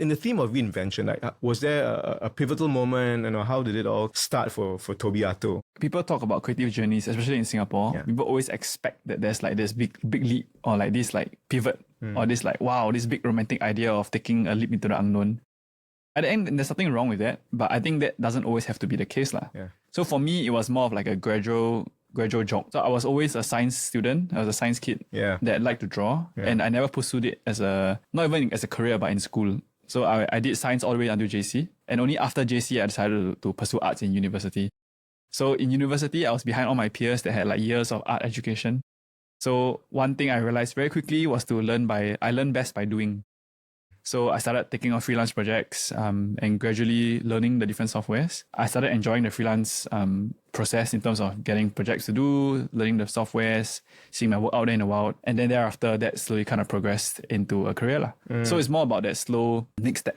In the theme of reinvention, like, was there a pivotal moment? How did it all start for Tobyato? People talk about creative journeys, especially in Singapore. Yeah. People always expect that there's like this big leap or like this like pivot or this like, wow, this big romantic idea of taking a leap into the unknown. At the end, there's nothing wrong with that, but I think that doesn't always have to be the case. Yeah. So for me, it was more of like a gradual job. So I was always a science student. I was a science kid that liked to draw, and I never pursued it as not even as a career, but in school. So I did science all the way until JC, and only after JC I decided to pursue arts in university. So in university, I was behind all my peers that had like years of art education. So one thing I realized very quickly was I learn best by doing. So I started taking on freelance projects and gradually learning the different softwares. I started enjoying the freelance process in terms of getting projects to do, learning the softwares, seeing my work out there in the wild. And then thereafter, that slowly kind of progressed into a career. So it's more about that slow next step,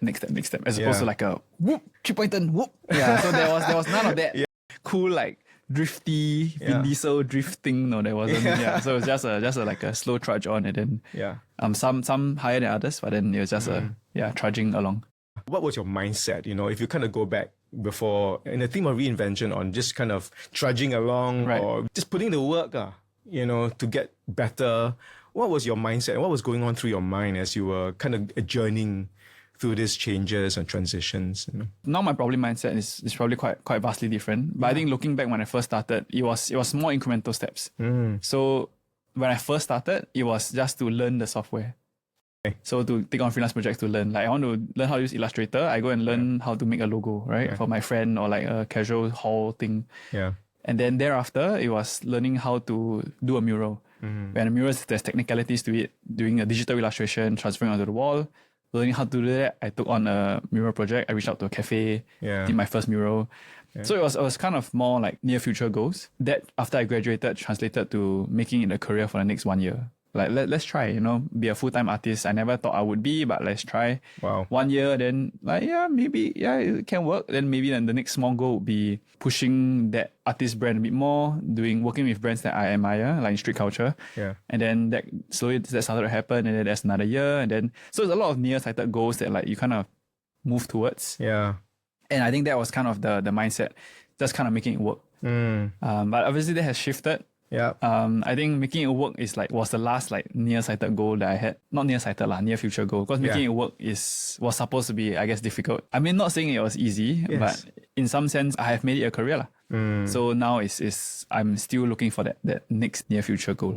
as opposed to like a whoop, 3-point turn, whoop. Yeah, so there was none of that cool like drifty Vin Diesel drifting. No, there wasn't. So it's just a slow trudge on, and then some higher than others, but then it was just trudging along. What was your mindset? If you kind of go back before in the theme of reinvention on just kind of trudging along or just putting the work, to get better. What was your mindset? What was going on through your mind as you were kind of journeying through these changes and transitions? Now my probably mindset is probably quite vastly different. But I think looking back when I first started, it was more incremental steps. So when I first started, it was just to learn the software. Okay. So to take on freelance projects to learn. Like I want to learn how to use Illustrator, I go and learn how to make a logo, for my friend or like a casual haul thing. Yeah. And then thereafter, it was learning how to do a mural. When a mural, there's technicalities to it, doing a digital illustration, transferring onto the wall. Learning how to do that, I took on a mural project. I reached out to a cafe, did my first mural. Yeah. So it was kind of more like near future goals. That after I graduated, translated to making it a career for the next 1 year. Like let's try, be a full-time artist. I never thought I would be, but let's try. Wow. 1 year, then maybe it can work. Then maybe the next small goal would be pushing that artist brand a bit more, working with brands that I admire, like in street culture. Yeah. And then that slowly started to happen, and then there's another year, and then so there's a lot of near-sighted goals that like you kind of move towards. Yeah. And I think that was kind of the mindset, just kind of making it work. But obviously that has shifted. Yeah. I think making it work was the last like near-sighted goal that I had. Not near-sighted near future goal. Because making it work was supposed to be, I guess, difficult. I mean, not saying it was easy, but in some sense, I have made it a career. So now I'm still looking for that next near future goal.